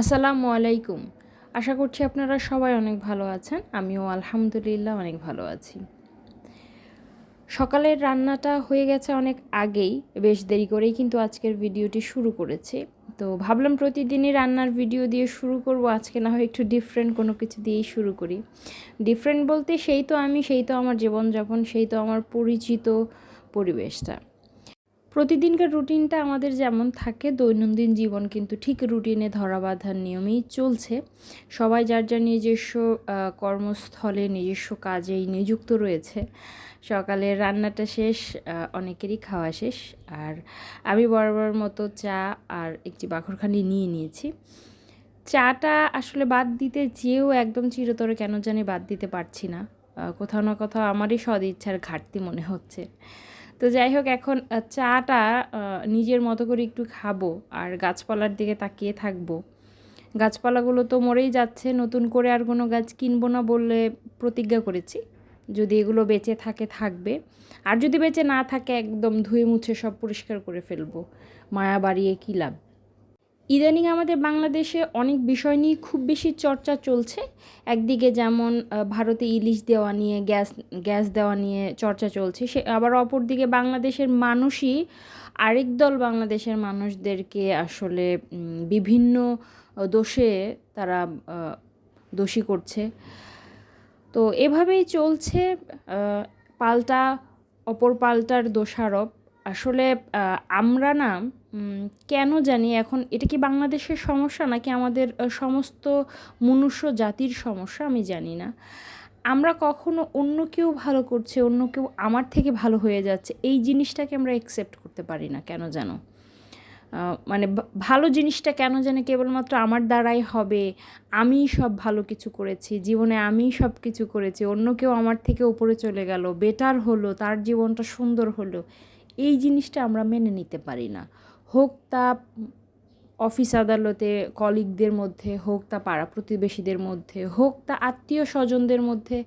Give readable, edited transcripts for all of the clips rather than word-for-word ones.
আসসালামু আলাইকুম। আশা করছি আপনারা সবাই অনেক ভালো আছেন। আমিও আলহামদুলিল্লাহ অনেক ভালো আছি। সকালের রান্নাটা হয়ে গেছে অনেক আগেই, বেশ দেরি করেই কিন্তু আজকের ভিডিওটি শুরু করেছি। তো ভাবলাম প্রতিদিনই রান্নার ভিডিও দিয়ে শুরু করব, আজকে না হয় একটু ডিফারেন্ট কোনো কিছু দিয়েই শুরু করি। ডিফারেন্ট বলতে সেই তো আমি, সেই তো আমার জীবনযাপন, সেই তো আমার পরিচিত পরিবেশটা। প্রতিদিনকার রুটিনটা আমাদের যেমন থাকে, দৈনন্দিন জীবন কিন্তু ঠিক রুটিনে ধরাবাঁধার নিয়মেই চলছে। সবাই যার যার নিজস্ব কর্মস্থলে নিজস্ব কাজেই নিযুক্ত রয়েছে। সকালের রান্নাটা শেষ, অনেকেরই খাওয়া শেষ, আর আমি বরাবর মতো চা আর একটি বাখরখানি নিয়ে নিয়েছি। চাটা আসলে বাদ দিতে চেয়েও একদম চিরতরে কেন জানি বাদ দিতে পারছি না। কোথাও না কোথাও আমারই সদিচ্ছার ঘাটতি মনে হচ্ছে। তো যাই হোক, এখন চাটা নিজের মতো করে একটু খাবো আর গাছপালার দিকে তাকিয়ে থাকবো। গাছপালাগুলো তো মরেই যাচ্ছে, নতুন করে আর কোনো গাছ কিনবো না বলে প্রতিজ্ঞা করেছি। যদি এগুলো বেঁচে থাকে থাকবে, আর যদি বেঁচে না থাকে একদম ধুয়ে মুছে সব পরিষ্কার করে ফেলবো। মায়া বাড়িয়ে কী লাভ। ইদানিং আমাদের বাংলাদেশে অনেক বিষয় নিয়ে খুব বেশি চর্চা চলছে। একদিকে যেমন ভারতে ইলিশ দেওয়া নিয়ে, গ্যাস দেওয়া নিয়ে চর্চা চলছে, সে আবার অপরদিকে বাংলাদেশের মানুষই আরেক দল বাংলাদেশের মানুষদেরকে আসলে বিভিন্ন দোষে তারা দোষী করছে। তো এভাবেই চলছে পাল্টা অপর পাল্টার দোষারোপ। আসলে আমরা না কেন জানি এখন এটা কি বাংলাদেশের সমস্যা নাকি আমাদের সমস্ত মনুষ্য জাতির সমস্যা আমি জানি না। আমরা কখনো অন্য কেউ ভালো করছে, অন্য কেউ আমার থেকে ভালো হয়ে যাচ্ছে, এই জিনিসটাকে আমরা অ্যাকসেপ্ট করতে পারি না কেন জানো। মানে ভালো জিনিসটা কেন জানি কেবলমাত্র আমার দ্বারাই হবে, আমিই সব ভালো কিছু করেছি জীবনে, আমিই সব কিছু করেছি, অন্য কেউ আমার থেকে উপরে চলে গেল, বেটার হলো, তার জীবনটা সুন্দর হলো, এই জিনিসটা আমরা মেনে নিতে পারি না। হোক তা অফিস আদালতে কলিগদের মধ্যে, হোক তা পাড়া প্রতিবেশীদের মধ্যে, হোক তা আত্মীয় স্বজনদের মধ্যে,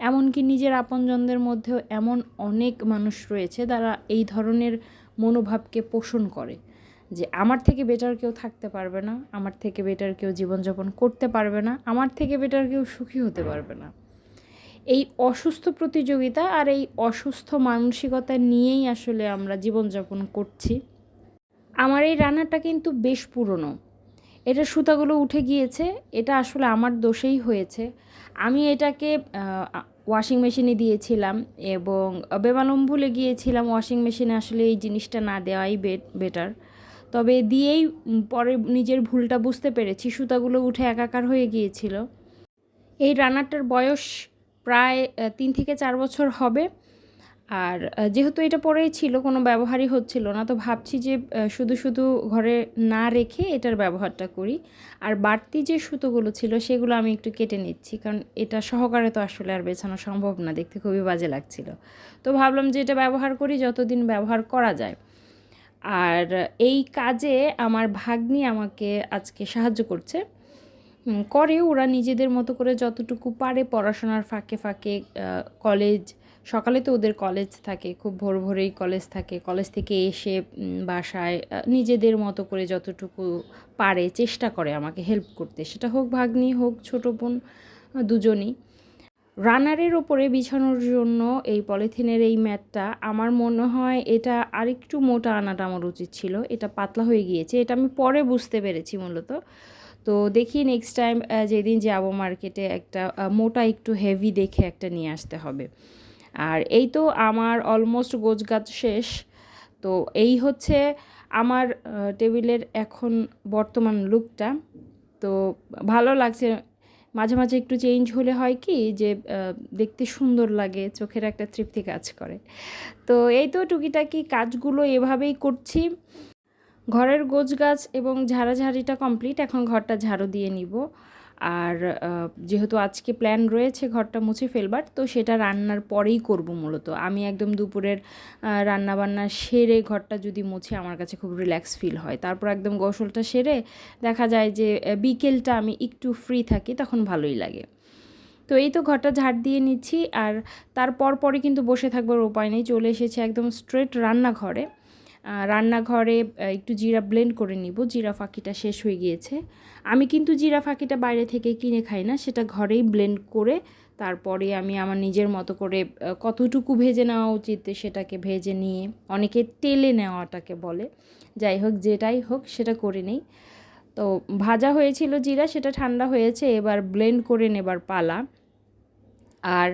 এমনকি নিজের আপনজনদের মধ্যেও এমন অনেক মানুষ রয়েছে যারা এই ধরনের মনোভাবকে পোষণ করে যে আমার থেকে বেটার কেউ থাকতে পারবে না, আমার থেকে বেটার কেউ জীবনযাপন করতে পারবে না, আমার থেকে বেটার কেউ সুখী হতে পারবে না। এই অসুস্থ প্রতিযোগিতা আর এই অসুস্থ মানসিকতা নিয়েই আসলে আমরা জীবনযাপন করছি। আমার এই রান্নাটা কিন্তু বেশ পুরনো, এটার সুতাগুলো উঠে গিয়েছে, এটা আসলে আমার দোষেই হয়েছে। আমি এটাকে ওয়াশিং মেশিনে দিয়েছিলাম এবং বেমালুম ভুলে গিয়েছিলাম ওয়াশিং মেশিনে আসলে এই জিনিসটা না দেওয়াই বেটার। তবে দিয়েই পরে নিজের ভুলটা বুঝতে পেরেছি, সুতাগুলো উঠে একাকার হয়ে গিয়েছিল। এই রান্নাটার বয়স প্রায় 3 থেকে 4 বছর হবে। আর যেহেতু এটা পরেই ছিল, কোনো ব্যবহারই হচ্ছিল না, তো ভাবছি যে শুধু শুধু ঘরে না রেখে এটার ব্যবহারটা করি। আর বাড়তি যে সুতোগুলো ছিল সেগুলো আমি একটু কেটে নিচ্ছি, কারণ এটা সহকারে তো আসলে আর বেছানো সম্ভব না, দেখতে খুবই বাজে লাগছিল। তো ভাবলাম যে এটা ব্যবহার করি যতদিন ব্যবহার করা যায়। আর এই কাজে আমার ভাগ্নি আমাকে আজকে সাহায্য করছে, করে ওরা নিজেদের মতো করে যতটুকু পারে পড়াশোনার ফাঁকে ফাঁকে। কলেজ সকালে তো ওদের কলেজ থাকে, খুব ভোর ভোরেই কলেজ থাকে, কলেজ থেকে এসে বাসায় নিজেদের মতো করে যতটুকু পারে চেষ্টা করে আমাকে হেল্প করতে, সেটা হোক ভাগ্নি হোক ছোটো বোন, দুজনই। রানারের ওপরে বিছানোর জন্য এই পলিথিনের এই ম্যাটটা আমার মনে হয় এটা আরেকটু মোটা আনাটা আমার উচিত ছিল, এটা পাতলা হয়ে গিয়েছে, এটা আমি পরে বুঝতে পেরেছি মূলত। তো দেখি নেক্সট টাইম যেদিন যাবো মার্কেটে একটা মোটা একটু হেভি দেখে একটা নিয়ে আসতে হবে। আর এই তো আমার অলমোস্ট গোছগাছ শেষ। তো এই হচ্ছে আমার টেবিলের এখন বর্তমান লুকটা। তো ভালো লাগছে, মাঝে মাঝে একটু চেঞ্জ হলে হয় কি যে দেখতে সুন্দর লাগে, চোখের একটা তৃপ্তি কাজ করে। তো এই তো টুকিটাকি কাজগুলো এভাবেই করছি। ঘরের গোছগাছ এবং ঝাড়াঝাড়িটা কমপ্লিট, এখন ঘরটা ঝাড়ু দিয়ে নিব। আর যেহেতু আজকে প্ল্যান রয়েছে ঘরটা মুছে ফেলবার, তো সেটা রান্নার পরেই করব মূলত। আমি একদম দুপুরের রান্নাবান্না সেরে ঘরটা যদি মুছে আমার কাছে খুব রিল্যাক্স ফিল হয়, তারপর একদম গোসলটা সেরে দেখা যায় যে বিকেলটা আমি একটু ফ্রি থাকি, তখন ভালোই লাগে। তো এই তো ঘরটা ঝাড় দিয়ে নিচ্ছি, আর তারপর পরে কিন্তু বসে থাকবার উপায় নেই, চলে এসেছে একদম স্ট্রেট রান্নাঘরে। রান্নাঘরে একটু জিরা ব্লেন্ড করে নিব। জিরা ফাঁকিটা শেষ হয়ে গিয়েছে। আমি কিন্তু জিরা ফাঁকিটা বাইরে থেকে কিনে খাই না, সেটা ঘরেই ব্লেন্ড করে তারপরে আমি আমার নিজের মতো করে কতটুকু ভেজে নেওয়া উচিত সেটাকে ভেজে নিয়ে, অনেকে তেলে নেওয়াটাকে বলে, যাই হোক যেটাই হোক সেটা করে নেই। তো ভাজা হয়েছিল জিরা, সেটা ঠান্ডা হয়েছে, এবার ব্লেন্ড করে নেবার পালা। আর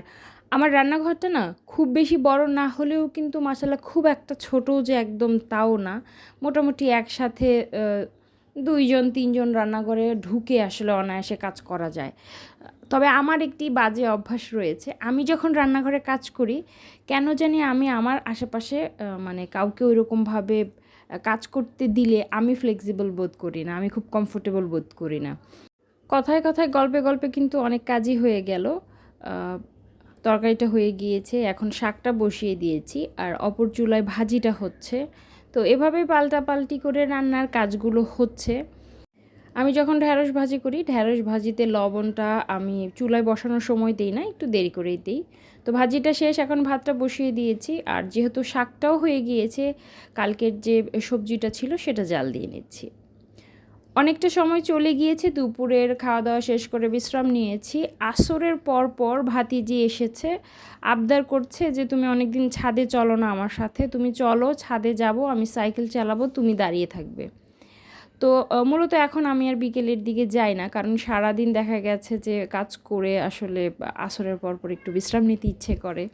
আমার রান্নাঘরটা না খুব বেশি বড় না হলেও কিন্তু মাশাআল্লাহ খুব একটা ছোটো যে একদম তাও না, মোটামুটি একসাথে 2-3জন রান্নাঘরে ঢুকে আসলে অনায়াসে কাজ করা যায়। তবে আমার একটি বাজে অভ্যাস রয়েছে, আমি যখন রান্নাঘরে কাজ করি কেন জানি আমি আমার আশেপাশে মানে কাউকে ওইরকমভাবে কাজ করতে দিলে আমি ফ্লেক্সিবল বোধ করি না, আমি খুব কমফোর্টেবল বোধ করি না। কথায় কথায় গল্পে গল্পে কিন্তু অনেক কাজই হয়ে গেল। তরকারিটা হয়ে গিয়েছে, এখন শাকটা বসিয়ে দিয়েছি আর অপর চুলায় ভাজিটা হচ্ছে। তো এভাবে পাল্টাপাল্টি করে রান্নার কাজগুলো হচ্ছে। আমি যখন ঢ্যাঁড়স ভাজি করি, ঢ্যাঁড়স ভাজিতে লবণটা আমি চুলায় বসানোর সময় দিই না, একটু দেরি করেই দিই। তো ভাজিটা শেষ, এখন ভাতটা বসিয়ে দিয়েছি। আর যেহেতু শাকটাও হয়ে গিয়েছে, কালকের যে সবজিটা ছিল সেটা জাল দিয়ে নিচ্ছি। অনেকটা সময় চলে গিয়েছে, দুপুরের খাওয়া দাওয়া শেষ করে বিশ্রাম নিয়েছি। আসরের পর পর ভাতিজি এসেছে, আবদার করছে যে তুমি অনেক দিন ছাদে চলো না আমার সাথে, তুমি চলো ছাদে যাব, আমি সাইকেল চালাবো, তুমি দাঁড়িয়ে থাকবে। তো মূলত এখন আমি আর বিকেলের দিকে যাই না, কারণ সারাদিন দেখা গেছে যে কাজ করে আসলে আসরের পর পর একটু বিশ্রাম নিতে ইচ্ছে করে,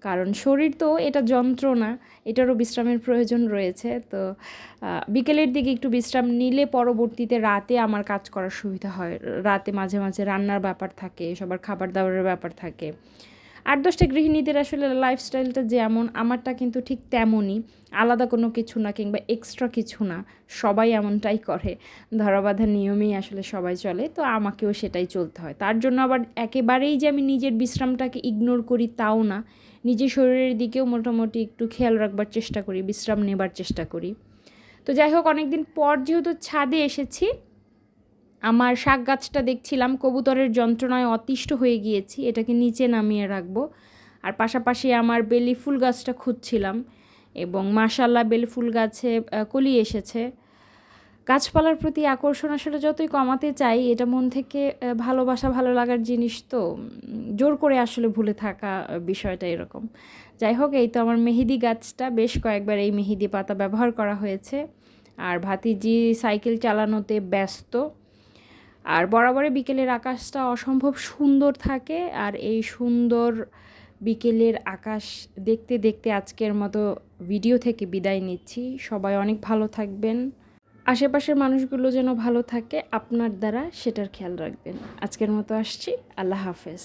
কারণ শরীর তো এটা যন্ত্র না, এটারও বিশ্রামের প্রয়োজন রয়েছে। তো বিকেলের দিকে একটু বিশ্রাম নিলে পরবর্তীতে রাতে আমার কাজ করার সুবিধা হয়। রাতে মাঝে মাঝে রান্নার ব্যাপার থাকে, সবার খাবার দাবারের ব্যাপার থাকে। 8-10টা গৃহিণীদের আসলে লাইফস্টাইলটা যেমন, আমারটা কিন্তু ঠিক তেমনই, আলাদা কোনো কিছু না কিংবা এক্সট্রা কিছু না, সবাই এমনটাই করে, ধরাবাঁধা নিয়মেই আসলে সবাই চলে। তো আমাকেও সেটাই চলতে হয়। তার জন্য আবার একেবারেই যে আমি নিজের বিশ্রামটাকে ইগনোর করি তাও না, নিজের শরীরের দিকেও মোটামুটি একটু খেয়াল রাখবার চেষ্টা করি, বিশ্রাম নেবার চেষ্টা করি। তো যাই হোক, অনেকদিন পর যেহেতু ছাদে এসেছি, আমার শাক গাছটা দেখছিলাম কবুতরের যন্ত্রণায় অতিষ্ঠ হয়ে গিয়েছি, এটাকে নিচে নামিয়ে রাখবো। আর পাশাপাশি আমার বেলি ফুল গাছটা খুঁজছিলাম, এবং মাশাআল্লাহ বেলি ফুল গাছে কলি এসেছে। গাছপালার প্রতি আকর্ষণ আসলে যতই কমাতে চাই, এটা মন থেকে ভালোবাসা, ভালো লাগার জিনিস, তো জোর করে আসলে ভুলে থাকা বিষয়টা এরকম। যাই হোক, এই তো আমার মেহেদি গাছটা, বেশ কয়েকবার এই মেহেদি পাতা ব্যবহার করা হয়েছে। আর ভাতিজি সাইকেল চালানোতে ব্যস্ত। আর বরাবরই বিকেলের আকাশটা অসম্ভব সুন্দর থাকে, আর এই সুন্দর বিকেলের আকাশ দেখতে দেখতে আজকের মতো ভিডিও থেকে বিদায় নিচ্ছি। সবাই অনেক ভালো থাকবেন, আশেপাশের মানুষগুলো যেন ভালো থাকে আপনার দ্বারা, সেটার খেয়াল রাখবেন। আজকের মতো আসছি, আল্লাহ হাফেজ।